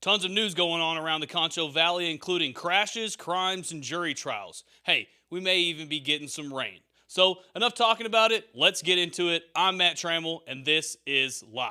Tons of news going on around the Concho Valley, including crashes, crimes, and jury trials. Hey, we may even be getting some rain. So, enough talking about it. Let's get into it. I'm Matt Trammell, and this is Live.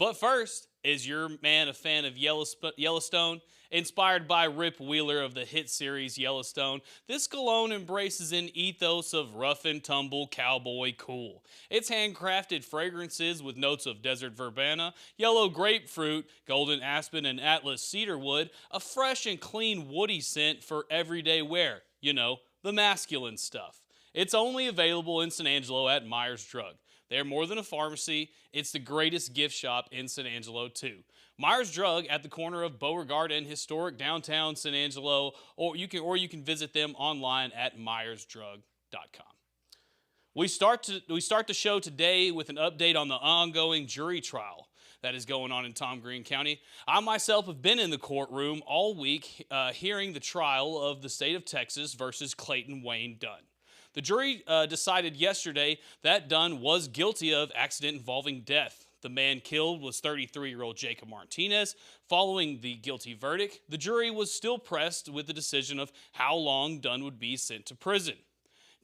But first, is your man a fan of Yellowstone? Inspired by Rip Wheeler of the hit series Yellowstone, this cologne embraces an ethos of rough and tumble cowboy cool. It's handcrafted fragrances with notes of desert verbena, yellow grapefruit, golden aspen, and Atlas cedarwood, a fresh and clean woody scent for everyday wear. You know, the masculine stuff. It's only available in San Angelo at Myers Drug. They're more than a pharmacy. It's the greatest gift shop in San Angelo, too. Myers Drug at the corner of Beauregard and historic downtown San Angelo, or you can visit them online at myersdrug.com. We start the show today with an update on the ongoing jury trial that is going on in Tom Green County. I myself have been in the courtroom all week hearing the trial of the state of Texas versus Clayton Wayne Dunn. The jury decided yesterday that Dunn was guilty of accident involving death. The man killed was 33-year-old Jacob Martinez. Following the guilty verdict, the jury was still pressed with the decision of how long Dunn would be sent to prison.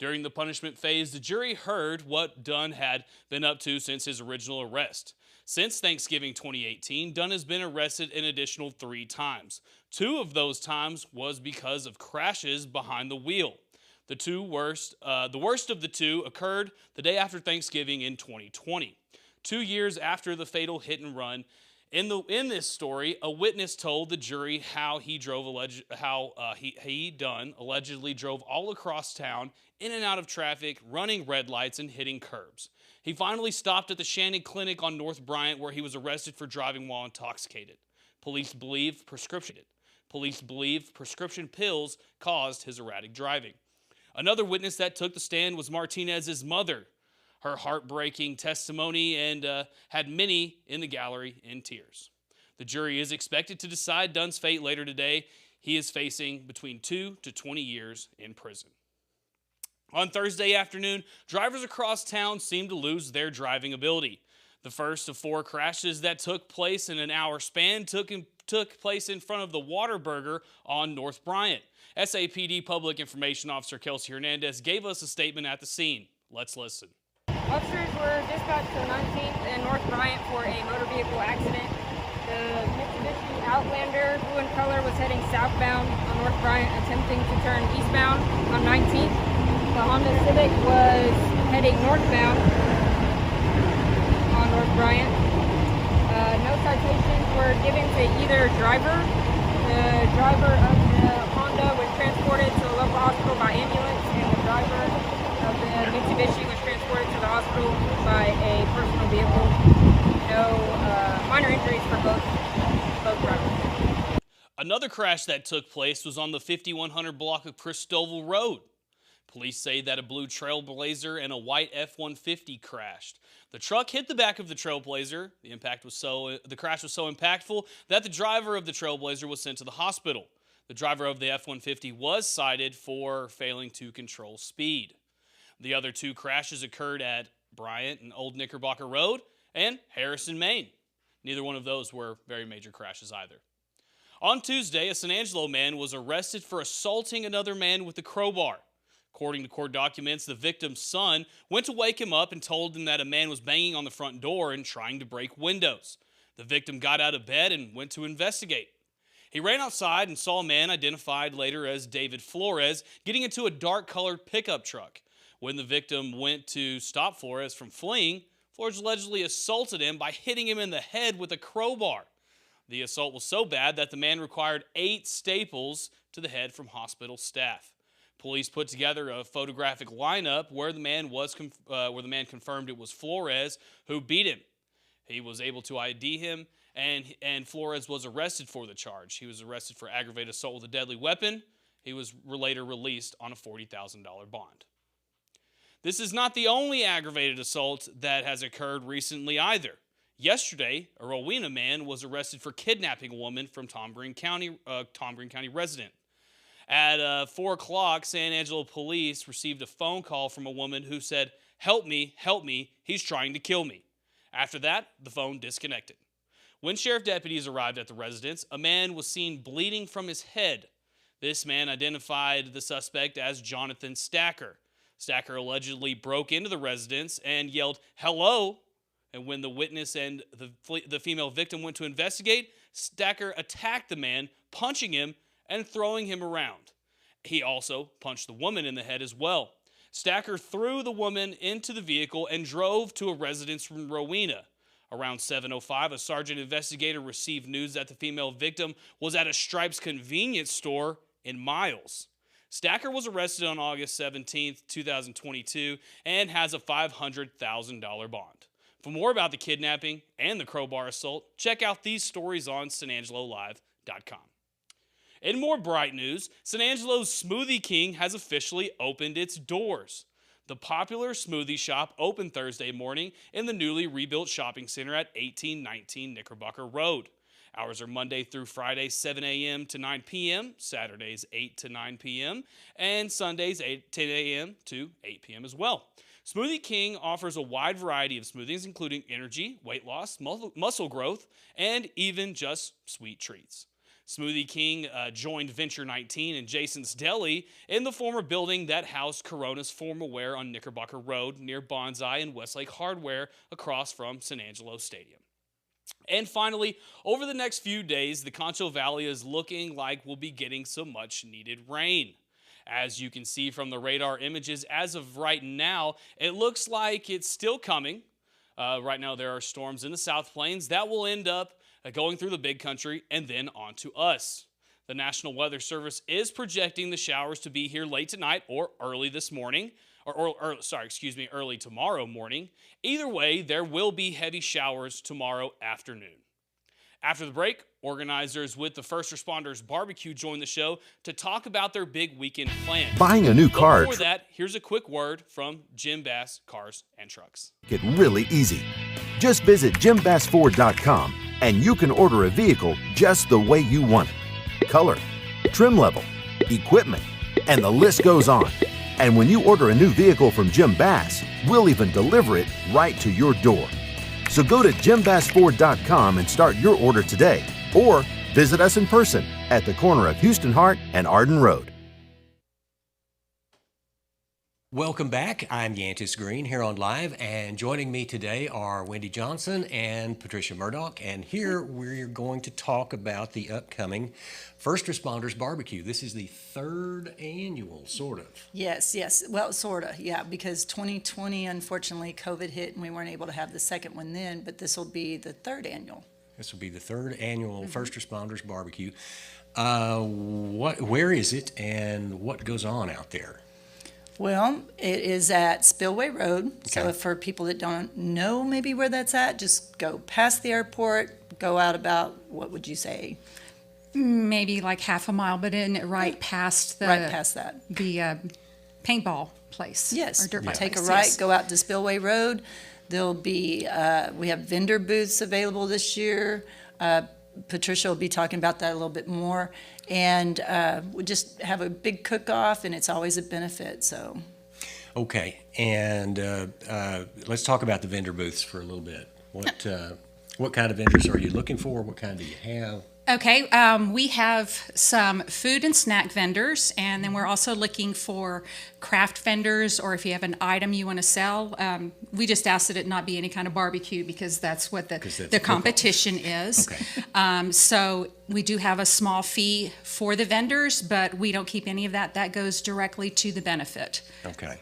During the punishment phase, the jury heard what Dunn had been up to since his original arrest. Since Thanksgiving 2018, Dunn has been arrested an additional 3 times. 2 of those times was because of crashes behind the wheel. The worst of the 2 occurred the day after Thanksgiving in 2020. 2 years after the fatal hit and run, in this story, a witness told the jury how Dunn allegedly drove all across town, in and out of traffic, running red lights and hitting curbs. He finally stopped at the Shannon Clinic on North Bryant, where he was arrested for driving while intoxicated. Police believe prescription pills caused his erratic driving. Another witness that took the stand was Martinez's mother. Her heartbreaking testimony and had many in the gallery in tears. The jury is expected to decide Dunn's fate later today. He is facing between 2 to 20 years in prison. On Thursday afternoon, drivers across town seemed to lose their driving ability. The first of 4 crashes that took place in an hour span took place in front of the Whataburger on North Bryant. SAPD Public Information Officer Kelsey Hernandez gave us a statement at the scene. Let's listen. Officers were dispatched to 19th and North Bryant for a motor vehicle accident. The Mitsubishi Outlander, blue in color, was heading southbound on North Bryant, attempting to turn eastbound on 19th. The Honda Civic was heading northbound on North Bryant. No citations were given to either driver. The driver of the Honda was transported to a local hospital by ambulance, and the driver of the Mitsubishi was transported to the hospital by a personal vehicle. No minor injuries for both drivers. Another crash that took place was on the 5100 block of Christoval Road. Police say that a blue Trailblazer and a white F-150 crashed. The truck hit the back of the Trailblazer. The crash was so impactful that the driver of the Trailblazer was sent to the hospital. The driver of the F-150 was cited for failing to control speed. The other 2 crashes occurred at Bryant and Old Knickerbocker Road and Harrison, Maine. Neither one of those were very major crashes either. On Tuesday, a San Angelo man was arrested for assaulting another man with a crowbar. According to court documents, the victim's son went to wake him up and told him that a man was banging on the front door and trying to break windows. The victim got out of bed and went to investigate. He ran outside and saw a man identified later as David Flores getting into a dark-colored pickup truck. When the victim went to stop Flores from fleeing, Flores allegedly assaulted him by hitting him in the head with a crowbar. The assault was so bad that the man required 8 staples to the head from hospital staff. Police put together a photographic lineup where the man confirmed it was Flores who beat him. He was able to ID him, and Flores was arrested for the charge. He was arrested for aggravated assault with a deadly weapon. He was later released on a $40,000 bond. This is not the only aggravated assault that has occurred recently either. Yesterday, a Rowena man was arrested for kidnapping a woman from Tom Green County resident. At 4 o'clock, San Angelo police received a phone call from a woman who said, help me, he's trying to kill me. After that, the phone disconnected. When sheriff deputies arrived at the residence, a man was seen bleeding from his head. This man identified the suspect as Jonathan Stacker. Stacker allegedly broke into the residence and yelled, hello, and when the witness and the female victim went to investigate, Stacker attacked the man, punching him and throwing him around. He also punched the woman in the head as well. Stacker threw the woman into the vehicle and drove to a residence from Rowena. Around 7:05, a sergeant investigator received news that the female victim was at a Stripes convenience store in Miles. Stacker was arrested on August 17, 2022, and has a $500,000 bond. For more about the kidnapping and the CROWBAR assault, check out these stories on SanAngeloLive.com. In more bright news, San Angelo's Smoothie King has officially opened its doors. The popular smoothie shop opened Thursday morning in the newly rebuilt shopping center at 1819 Knickerbocker Road. Hours are Monday through Friday, 7 a.m. to 9 p.m., Saturdays 8 to 9 p.m., and Sundays 10 a.m. to 8 p.m. as well. Smoothie King offers a wide variety of smoothies, including energy, weight loss, muscle growth, and even just sweet treats. Smoothie King joined Venture 19 and Jason's Deli in the former building that housed Corona's formal wear on Knickerbocker Road near Bonsai and Westlake Hardware across from San Angelo Stadium. And finally, over the next few days, the Concho Valley is looking like we'll be getting some much needed rain. As you can see from the radar images, as of right now, it looks like it's still coming. Right now, there are storms in the South Plains that will end up going through the big country and then on to us. The National Weather Service is projecting the showers to be here late tonight or early this morning, early tomorrow morning. Either way, there will be heavy showers tomorrow afternoon. After the break, organizers with the First Responders Barbecue join the show to talk about their big weekend plan. Buying a new car. Before that, here's a quick word from Jim Bass Cars and Trucks. Get really easy. Just visit JimBassFord.com and you can order a vehicle just the way you want it. Color, trim level, equipment, and the list goes on. And when you order a new vehicle from Jim Bass, we'll even deliver it right to your door. So go to JimBassFord.com and start your order today, or visit us in person at the corner of Houston Hart and Arden Road. Welcome back. I'm Yantis Green here on Live, and joining me today are Wendy Johnson and Patricia Murdoch, and here we're going to talk about the upcoming First Responders Barbecue. This is the third annual, sort of. Yes. Well, sort of, yeah, because 2020, unfortunately, COVID hit and we weren't able to have the second one then, but this will be the third annual. This will be the third annual First Responders Barbecue. Where is it and what goes on out there? Well, it is at Spillway Road. Okay. So for people that don't know maybe where that's at, just go past the airport, go out about, what would you say? Maybe like half a mile, but right past the Right past that. the paintball place. Yes. Or dirt bike Take a place, right, yes. go out to Spillway Road. There'll be, we have vendor booths available this year. Patricia will be talking about that a little bit more. And we just have a big cook-off, and it's always a benefit, so. Okay, and let's talk about the vendor booths for a little bit. What kind of vendors are you looking for? What kind do you have? Okay, we have some food and snack vendors, and then we're also looking for craft vendors, or if you have an item you want to sell. We just ask that it not be any kind of barbecue because that's what the competition is. Okay. So we do have a small fee for the vendors, but we don't keep any of that. That goes directly to the benefit. Okay.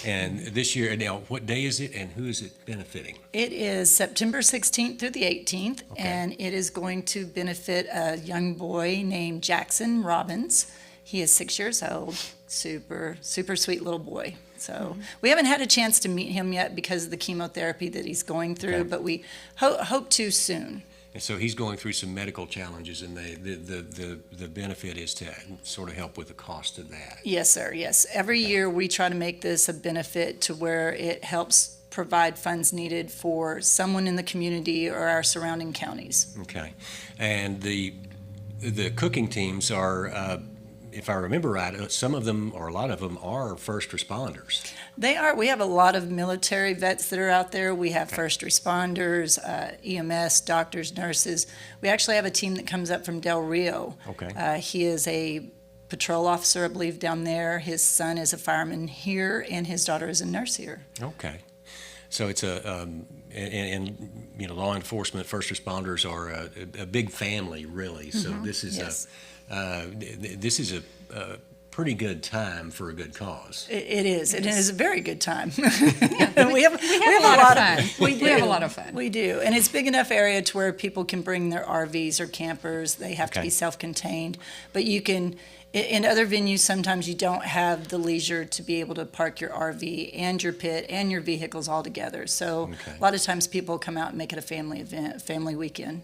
And this year, now, what day is it and who is it benefiting? It is September 16th through the 18th, Okay. and it is going to benefit a young boy named Jackson Robbins. He is 6 years old, super sweet little boy. So we haven't had a chance to meet him yet because of the chemotherapy that he's going through, Okay. but we hope to soon. And so he's going through some medical challenges, and the benefit is to sort of help with the cost of that. Yes, sir, yes. Every year, we try to make this a benefit to where it helps provide funds needed for someone in the community or our surrounding counties. Okay. And the cooking teams are, if I remember right, some of them, or a lot of them, are first responders. They are. We have a lot of military vets that are out there. We have first responders, EMS, doctors, nurses. We actually have a team that comes up from Del Rio. Okay. He is a patrol officer, I believe, down there. His son is a fireman here, and his daughter is a nurse here. Okay. So it's and you know, law enforcement, first responders are a big family, really. So this is Yes. this is a pretty good time for a good cause. It is. It is a very good time. we We have have a lot of fun. We do. We have a lot of fun. We do. And it's big enough area to where people can bring their RVs or campers. They have to Okay. be self-contained. But you can, in other venues, sometimes you don't have the leisure to be able to park your RV and your pit and your vehicles all together. So Okay. a lot of times people come out and make it a family event, family weekend.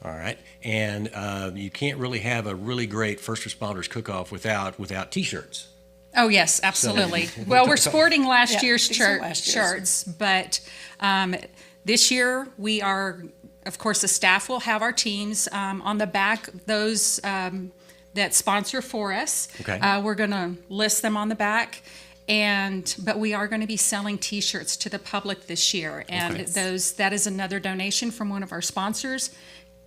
All right, and you can't really have a really great first responders cook-off without T-shirts. Oh, yes, absolutely. Well, we're sporting last Yeah, year's these are last year's. shirts, but this year we are, of course, the staff will have our teams on the back, those that sponsor for us. Okay. We're going to list them on the back. But we are going to be selling T-shirts to the public this year, and Okay. that is another donation from one of our sponsors,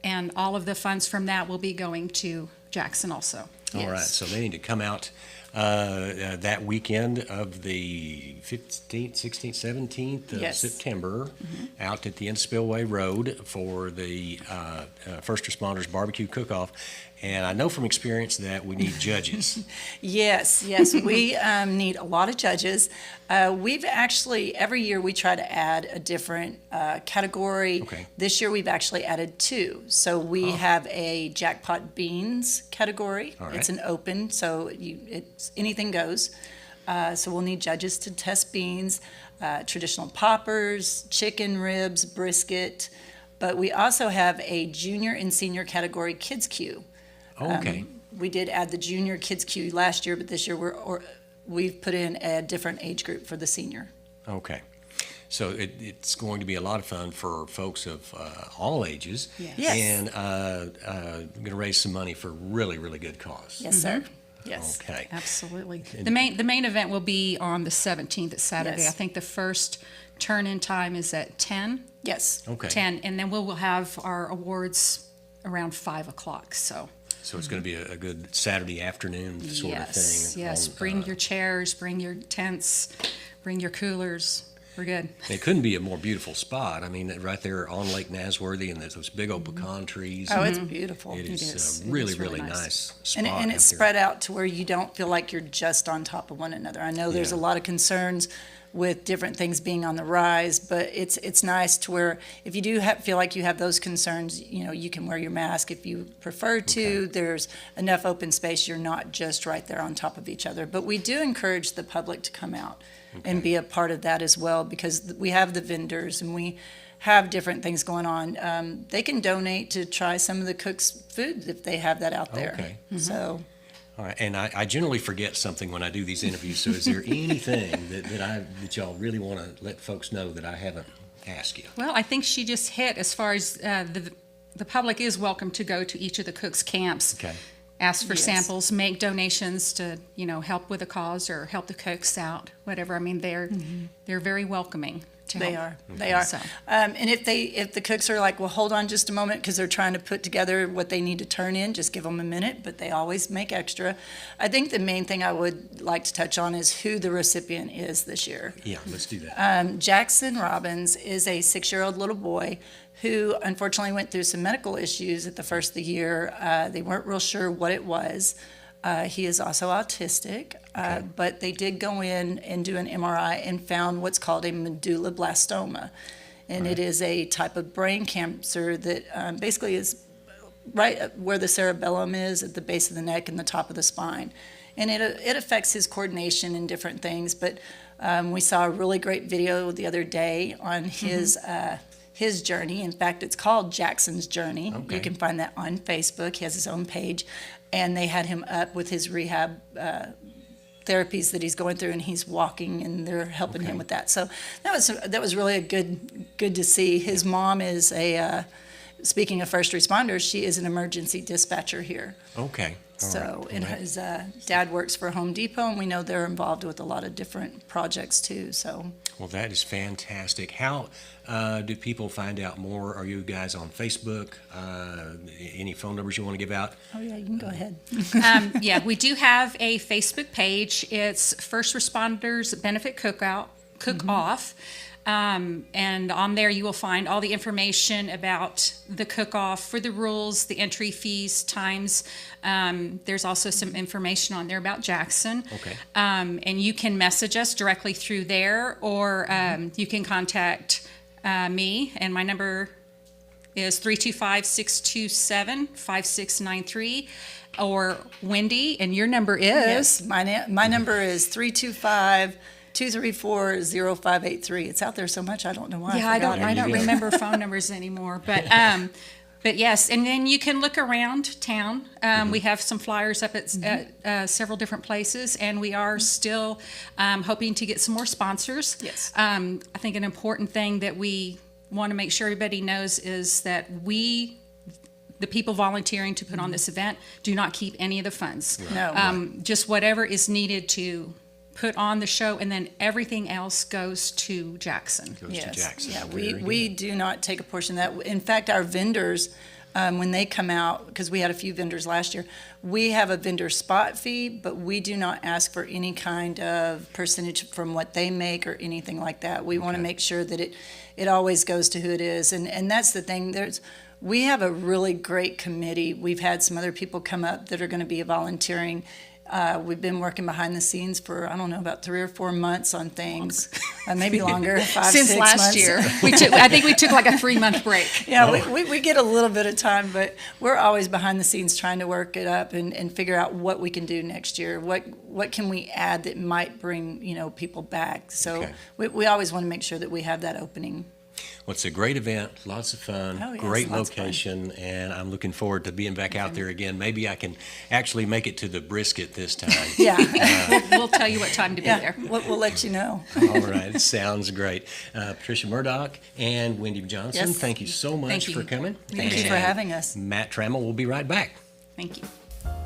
and all of the funds from that will be going to Jackson also. All right, so they need to come out that weekend of the 15th, 16th, 17th of Yes. September out at the End Spillway Road for the First Responders Barbecue Cook-Off. And I know from experience that we need judges. Yes, we need a lot of judges. We've actually, every year we try to add a different category. Okay. This year we've actually added 2. So we have a jackpot beans category. All right. It's an open, so it's anything goes. So we'll need judges to test beans, traditional poppers, chicken ribs, brisket. But we also have a junior and senior category kids queue. Okay. We did add the junior kids queue last year, but this year we've put in a different age group for the senior. Okay. So it's going to be a lot of fun for folks of all ages. Yes. And going to raise some money for really, really good cause. Yes, sir. Yes. Okay. Absolutely. The main event will be on the 17th, it's Saturday. Yes. I think the first turn-in time is at 10. Yes. Okay. 10, and then we'll have our awards around 5 o'clock. So it's going to be a good Saturday afternoon sort of thing. Yes. Bring your chairs, bring your tents, bring your coolers. We're good. It couldn't be a more beautiful spot. I mean, right there on Lake Nasworthy, and there's those big old pecan trees. Oh, it's beautiful. It is is. a It really, is really really nice. nice spot. And out it's there. spread out to where you don't feel like you're just on top of one another. I know there's Yeah. a lot of concerns with different things being on the rise, but it's nice to where if you do feel like you have those concerns, you can wear your mask if you prefer to. There's enough open space. You're not just right there on top of each other. But we do encourage the public to come out and be a part of that as well, because we have the vendors and we have different things going on. They can donate to try some of the cooks' food if they have that out there. Okay. So. All right, and I generally forget something when I do these interviews. So is there anything that y'all really want to let folks know that I haven't asked you? Well, I think she just hit as far as the public is welcome to go to each of the cooks' camps. Okay. Ask for Yes. samples, make donations to, help with a cause or help the cooks out, whatever. I mean, they're very welcoming to They help. are. They are. So. And if the cooks are like, well, hold on just a moment because they're trying to put together what they need to turn in, just give them a minute, but they always make extra. I think the main thing I would like to touch on is who the recipient is this year. Yeah, let's do that. Jackson Robbins is a 6-year-old little boy who unfortunately went through some medical issues at the first of the year. They weren't real sure what it was. He is also autistic, but they did go in and do an MRI and found what's called a medulloblastoma. And it is a type of brain cancer that basically is right where the cerebellum is, at the base of the neck and the top of the spine. And it affects his coordination and different things. But we saw a really great video the other day on his his journey. In fact, it's called Jackson's Journey. Okay. You can find that on Facebook. He has his own page, and they had him up with his rehab therapies that he's going through, and he's walking, and they're helping him with that. So that was really a good to see. His mom is a speaking of first responders, she is an emergency dispatcher here. Okay. All So, right. and his dad works for Home Depot, and we know they're involved with a lot of different projects too. So, Well, that is fantastic. How do people find out more? Are you guys on Facebook? Any phone numbers you want to give out? oh yeah, you can go ahead. Yeah, we do have a Facebook page. It's First Responders Benefit Cook-Off. And on there you will find all the information about the cook-off, for the rules, the entry fees, times. There's also some information on there about Jackson. Okay. And you can message us directly through there, or you can contact me, and my number is 325-627-5693, or Wendy, and your number is? Yes, my number is 325-234-0583. It's out there so much I don't know why. Yeah, I I don't forgot it. remember phone numbers anymore, but yes, and then you can look around town. We have some flyers up at several different places, and we are still hoping to get some more sponsors. Yes. I think an important thing that we want to make sure everybody knows is that the people volunteering to put on this event, do not keep any of the funds. No. Just whatever is needed to put on the show, and then everything else goes to Jackson. Goes to Jackson. Yeah, Very we good. do not take a portion of that. In fact, our vendors, when they come out, because we had a few vendors last year, we have a vendor spot fee, but we do not ask for any kind of percentage from what they make or anything like that. We want to Okay. make sure that it always goes to who it is. And that's the thing. We have a really great committee. We've had some other people come up that are going to be volunteering. We've been working behind the scenes for, I don't know, about 3 or 4 months on things, maybe longer, 5, Since 6 last months. year, I think we took like a 3-month break. Yeah, we get a little bit of time, but we're always behind the scenes trying to work it up and figure out what we can do next year. What can we add that might bring, people back? So Okay. we always want to make sure that we have that opening. Well, it's a great event, lots of fun, Oh, yes, great lots of fun. location, and I'm looking forward to being back out there again. Maybe I can actually make it to the brisket this time. Yeah, We'll tell you what time to be yeah, there. we'll let you know. All right, sounds great. Patricia Murdoch and Wendy Johnson, Yes. thank you so much Thank you. for coming. Thank you for And having us. Matt Trammell will be right back. Thank you.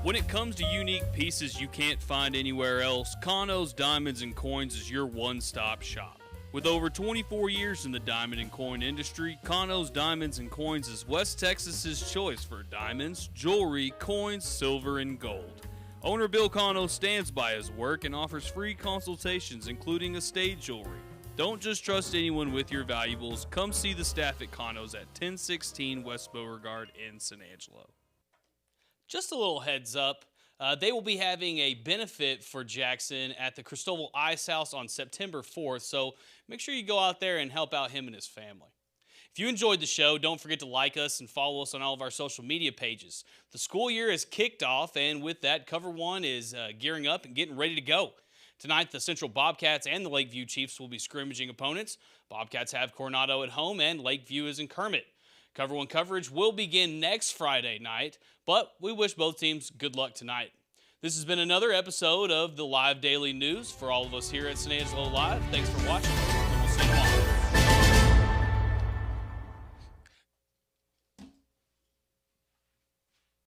When it comes to unique pieces you can't find anywhere else, Kano's Diamonds and Coins is your one-stop shop. With over 24 years in the diamond and coin industry, Kano's Diamonds and Coins is West Texas's choice for diamonds, jewelry, coins, silver, and gold. Owner Bill Kano stands by his work and offers free consultations, including estate jewelry. Don't just trust anyone with your valuables. Come see the staff at Kano's at 1016 West Beauregard in San Angelo. Just a little heads up. They will be having a benefit for Jackson at the Cristobal Ice House on September 4th, so make sure you go out there and help out him and his family. If you enjoyed the show, don't forget to like us and follow us on all of our social media pages. The school year is kicked off, and with that, Cover One is gearing up and getting ready to go. Tonight, the Central Bobcats and the Lakeview Chiefs will be scrimmaging opponents. Bobcats have Coronado at home, and Lakeview is in Kermit. Cover One coverage will begin next Friday night, but we wish both teams good luck tonight. This has been another episode of the Live Daily News. For all of us here at San Angelo Live, thanks for watching, and we'll see you tomorrow.